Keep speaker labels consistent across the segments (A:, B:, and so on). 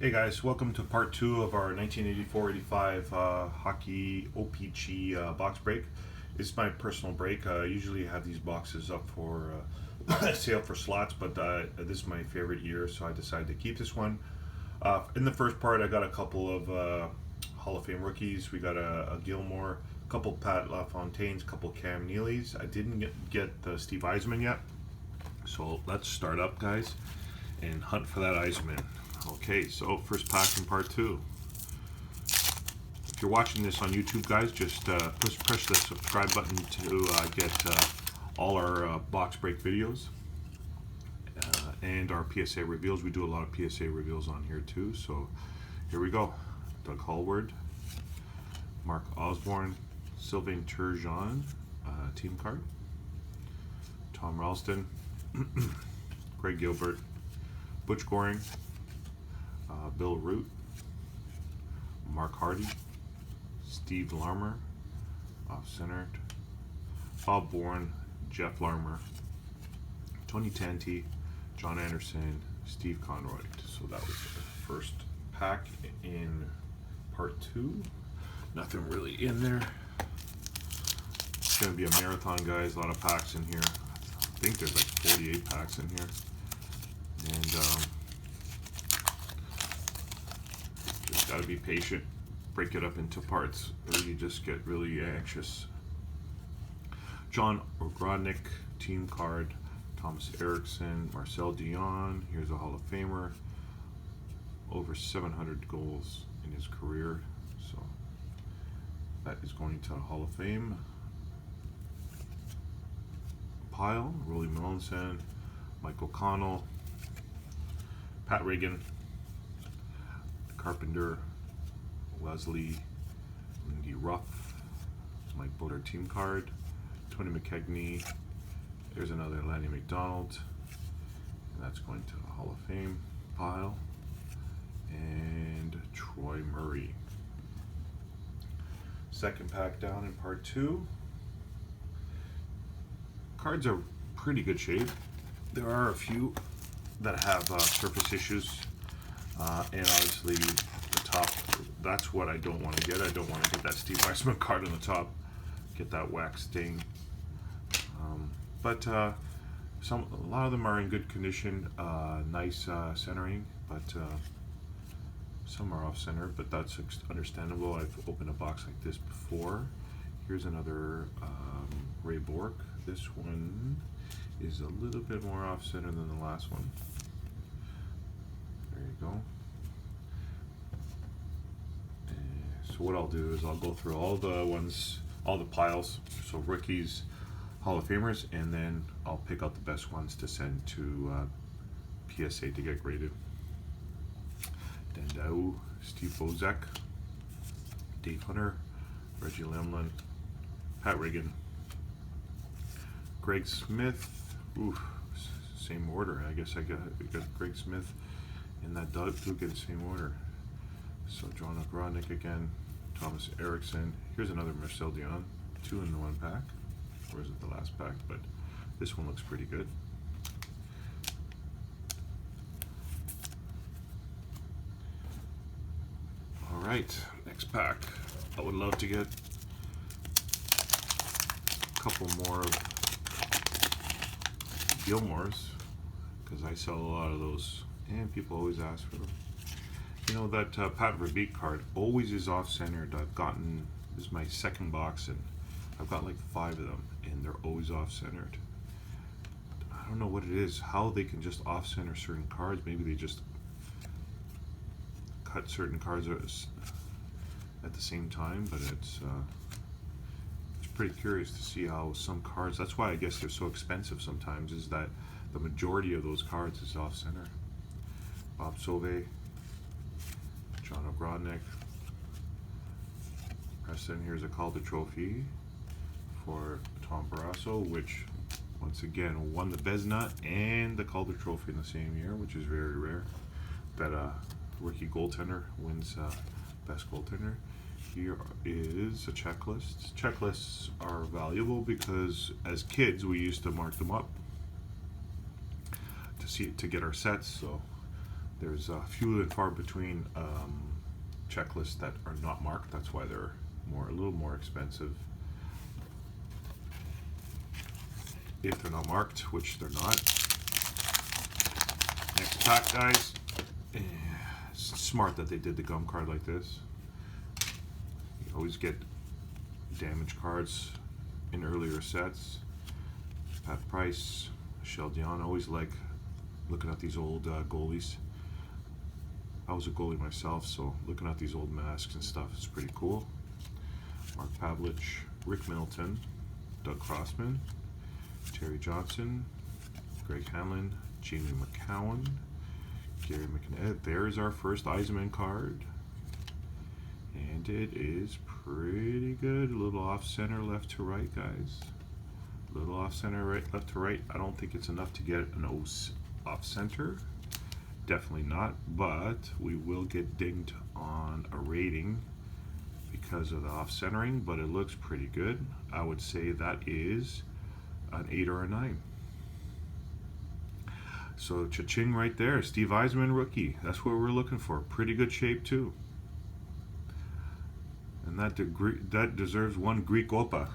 A: Hey guys, welcome to part two of our 1984-85 hockey O PEE CHEE box break. This is my personal break. I usually have these boxes up for sale for slots, but this is my favorite year, so I decided to keep this one. In the first part, I got a couple of Hall of Fame rookies. We got a Gilmore, a couple Pat LaFontaines, a couple Cam Neelys. I didn't get the Steve Eisman yet, so let's start up, guys, and hunt for that Eisman. Okay, so first pack in part two. If you're watching this on YouTube, guys, just press the subscribe button to get all our box break videos and our PSA reveals. We do a lot of PSA reveals on here too. So here we go. Doug Hallward, Mark Osborne, Sylvain Turgeon, team card, Tom Ralston, Greg Gilbert, Butch Goring, Bill Root, Mark Hardy, Steve Larmer, off-centered, Bob Bourne, Jeff Larmer, Tony Tanti, John Anderson, Steve Conroy. So that was the first pack in part two. Nothing really in there. It's going to be a marathon, guys. A lot of packs in here. I think there's like 48 packs in here. And just got to be patient. Break it up into parts, or you just get really anxious. John Ogrodnik, team card, Thomas Erickson, Marcel Dion. Here's a Hall of Famer. Over 700 goals in his career. So that is going to Hall of Fame pile. Rolly Melanson, Mike O'Connell, Pat Reagan, Carpenter, Leslie, Lindy Ruff, Mike Boulder team card, Tony McKegney. There's another Lanny McDonald, and that's going to the Hall of Fame pile. And Troy Murray. Second pack down in part two. Cards are pretty good shape. There are a few that have surface issues, and obviously the top, that's what I don't want to get. I don't want to get that Steve Eisman card on the top, get that wax stain. But a lot of them are in good condition, nice centering, but some are off center, but that's understandable. I've opened a box like this before. Here's another Ray Bork. This one is a little bit more off center than the last one. There you go. So what I'll do is I'll go through all the piles, so rookies, Hall of Famers, and then I'll pick out the best ones to send to PSA to get graded. Dandau, Steve Bozek, Dave Hunter, Reggie Lemlin, Pat Reagan, Greg Smith. Oof, same order. I guess I got Greg Smith and that Doug get the same order. So John Ogrodnik again, Thomas Erickson. Here's another Marcel Dion, 2 in the 1 pack. Or is it the last pack? But this one looks pretty good. All right, next pack. I would love to get a couple more of Gilmores, because I sell a lot of those, and people always ask for them. You know, that Pat Verbeek card always is off-centered. I've gotten, this is my second box, and I've got like 5 of them, and they're always off-centered. I don't know what it is, how they can just off-center certain cards. Maybe they just cut certain cards at the same time, but it's pretty curious to see how some cards, that's why I guess they're so expensive sometimes, is that the majority of those cards is off-center. Bob Sauvé, John Ogrodnik, Preston. Here's a Calder Trophy for Tom Barrasso, which once again won the Vezina and the Calder Trophy in the same year, which is very rare that a rookie goaltender wins best goaltender. Here is a checklist. Checklists are valuable because as kids we used to mark them up to get our sets. So There's a few and far between checklists that are not marked. That's why they're a little more expensive. If they're not marked, which they're not. Next pack, guys. It's smart that they did the gum card like this. You always get damaged cards in earlier sets. Pat Price, Michel Dion. Always like looking at these old goalies. I was a goalie myself, so looking at these old masks and stuff is pretty cool. Mark Pavlich, Rick Middleton, Doug Crossman, Terry Johnson, Greg Hanlon, Jamie McCowan, Gary McNabb. There's our first Eisenman card. And it is pretty good. A little off center, left to right, guys. A little off center, right, left to right. I don't think it's enough to get an O off center. Definitely not, but we will get dinged on a rating because of the off centering, but it looks pretty good. I would say that is an 8 or a 9. So cha-ching right there. Steve Eisenman rookie. That's what we're looking for. Pretty good shape too. And that deserves one Greek Opa.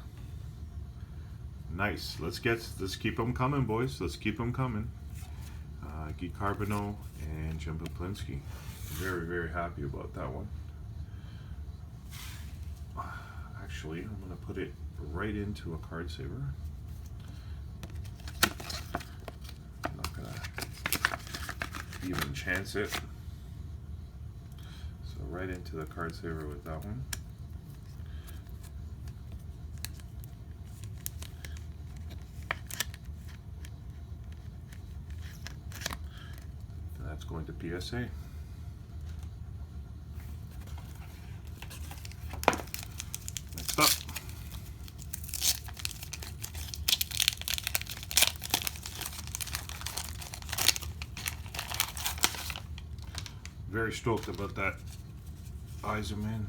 A: Nice. Let's keep them coming, boys. Let's keep them coming. Guy Carbonneau and Jim Poplinski. Very, very happy about that one. Actually, I'm going to put it right into a card saver. I'm not going to even chance it. So right into the card saver with that one. That's going to PSA. Next up. Very stoked about that Eisenman.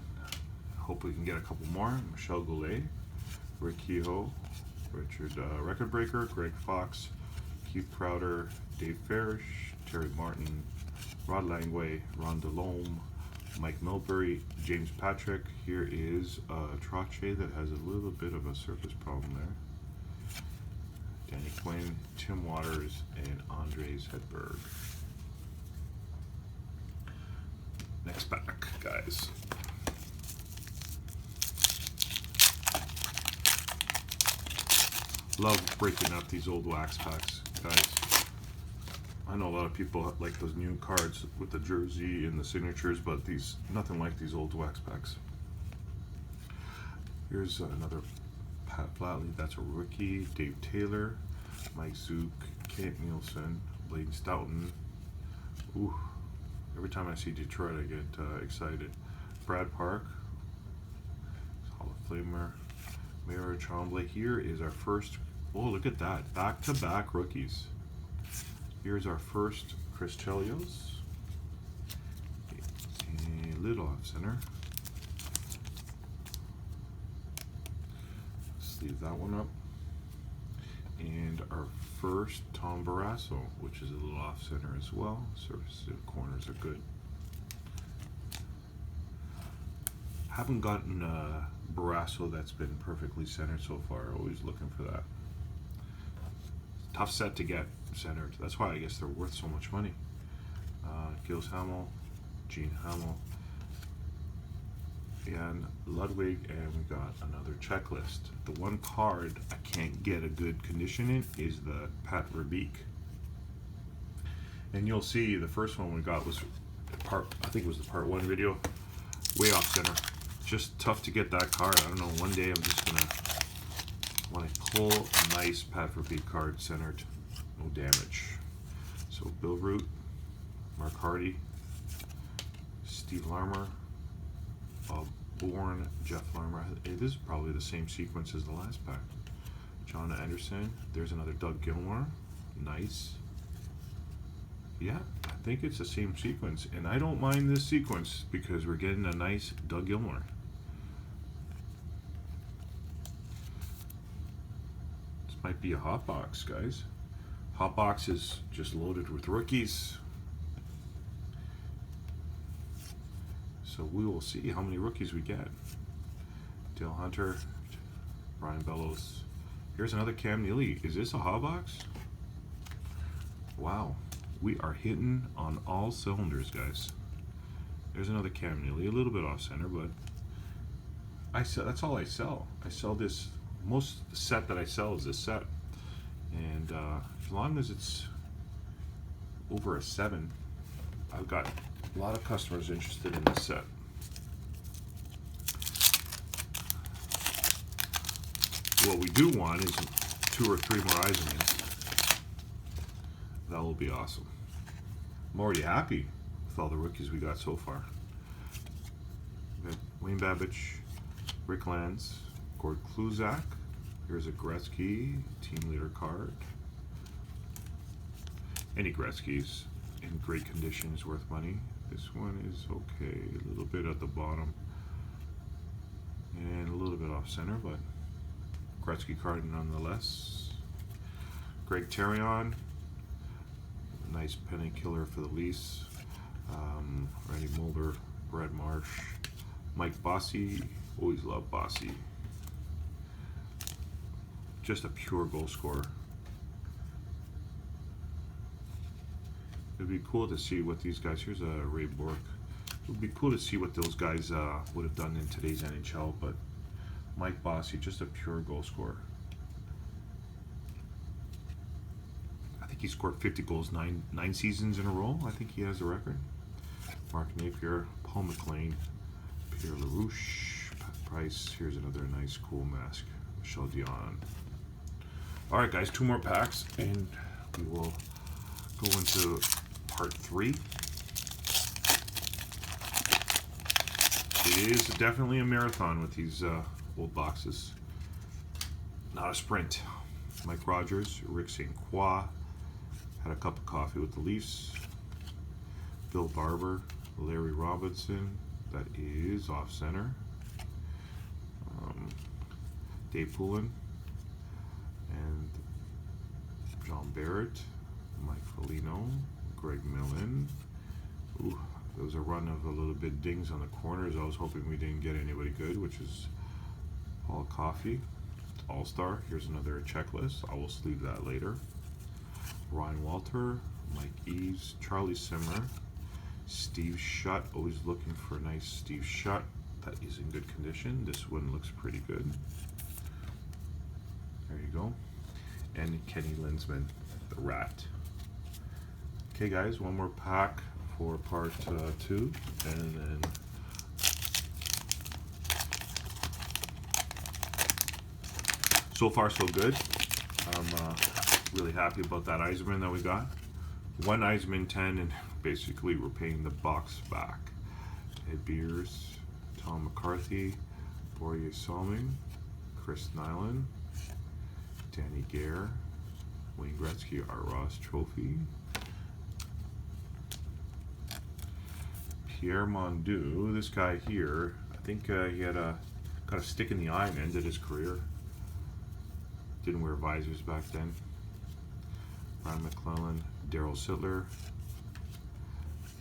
A: Hope we can get a couple more. Michel Goulet, Rick Kehoe, Richard Record Breaker, Greg Fox, Keith Crowder, Dave Farish, Terry Martin, Rod Langway, Ron DeLome, Mike Milbury, James Patrick. Here is Trottier that has a little bit of a surface problem there. Danny Quinn, Tim Waters, and Andres Hedberg. Next pack, guys. Love breaking up these old wax packs, guys. I know a lot of people like those new cards with the jersey and the signatures, but nothing like these old wax packs. Here's another Pat Flatley, that's a rookie. Dave Taylor, Mike Zook, Kent Nielsen, Blaine Stoughton. Ooh, every time I see Detroit, I get excited. Brad Park, Hall of Famer. Mayor Tremblay. Here is our first. Oh, look at that! Back-to-back rookies. Here's our first Chris Chelios. A little off center. Let's leave that one up. And our first Tom Barrasso, which is a little off center as well. Surface corners are good. Haven't gotten Barrasso that's been perfectly centered so far. Always looking for that. Tough set to get centered. That's why I guess they're worth so much money. Gilles Hamel, Gene Hamel, and Ludwig, and we got another checklist. The one card I can't get a good condition in is the Pat Verbeek. And you'll see the first one we got was I think it was the part 1 video, way off center. Just tough to get that card. I don't know, one day I'm just gonna want to pull a nice Pat Verbeek card centered, no damage. So Bill Root, Mark Hardy, Steve Larmer, Bob Bourne, Jeff Larmer. Hey, this is probably the same sequence as the last pack. John Anderson. There's another Doug Gilmour. Nice. Yeah, I think it's the same sequence, and I don't mind this sequence because we're getting a nice Doug Gilmour. This might be a hot box, guys. Hot box is just loaded with rookies. So we will see how many rookies we get. Dale Hunter, Brian Bellows. Here's another Cam Neely. Is this a hot box? Wow, we are hitting on all cylinders, guys. There's another Cam Neely, a little bit off center, but that's all I sell. I sell this. Most set that I sell is this set, and as long as it's over a 7, I've got a lot of customers interested in this set. What we do want is 2 or 3 more Eisermans. That will be awesome. I'm already happy with all the rookies we got so far. We got Wayne Babich, Rick Lanz, Gord Kluzak. Here's a Gretzky team leader card. Any Gretzky's in great condition is worth money. This one is okay, a little bit at the bottom and a little bit off center, but Gretzky card nonetheless. Greg Terrion, nice penny killer for the Leafs. Randy Mulder, Brad Marsh, Mike Bossy, always love Bossy. Just a pure goal scorer. It'd be cool to see what these guys, here's a Ray Bork. It would be cool to see what those guys would have done in today's NHL, but Mike Bossy, just a pure goal scorer. I think he scored 50 goals nine seasons in a row. I think he has the record. Mark Napier, Paul McLean, Pierre LaRouche, Pat Price. Here's another nice cool mask, Michel Dion. All right, guys, 2 more packs, and we will go into part 3. It is definitely a marathon with these old boxes, not a sprint. Mike Rogers, Rick St. Croix, had a cup of coffee with the Leafs. Bill Barber, Larry Robinson, that is off center. Dave Poulin, and John Barrett, Mike Foligno, Greg Millen. Ooh, there was a run of a little bit dings on the corners. I was hoping we didn't get anybody good, which is Paul Coffey, All-Star. Here's another checklist. I will sleeve that later. Ryan Walter, Mike Eves, Charlie Simmer, Steve Shutt. Always looking for a nice Steve Shutt that is in good condition. This one looks pretty good. There you go. And Kenny Linsman, the Rat. Okay, guys, one more pack for part 2, and then so far so good. I'm really happy about that Eiserman that we got. 1 Eiserman 10, and basically we're paying the box back. Ed Beers, Tom McCarthy, Borje Salming, Chris Nyland, Danny Gare, Wayne Gretzky, our Ross Trophy, Pierre Mondu. This guy here, I think he had got a stick in the eye and ended his career. Didn't wear visors back then. Brian McClellan, Daryl Sittler,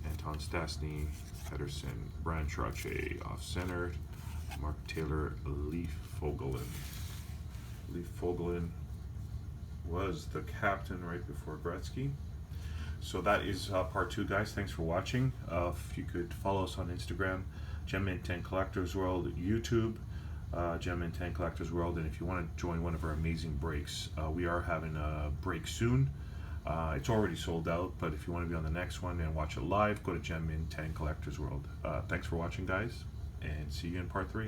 A: Anton Stastny, Pedersen, Brian Trottier off center, Mark Taylor, Leif Fogelin. Leif Fogelin was the captain right before Gretzky. So that is part 2, guys. Thanks for watching. If you could follow us on Instagram, Gemmint 10 Collectors World, YouTube, Gemmint 10 Collectors World, and if you want to join one of our amazing breaks, we are having a break soon. It's already sold out, but if you want to be on the next one and watch it live, go to Gemmint 10 Collectors World. Thanks for watching, guys, and see you in part 3.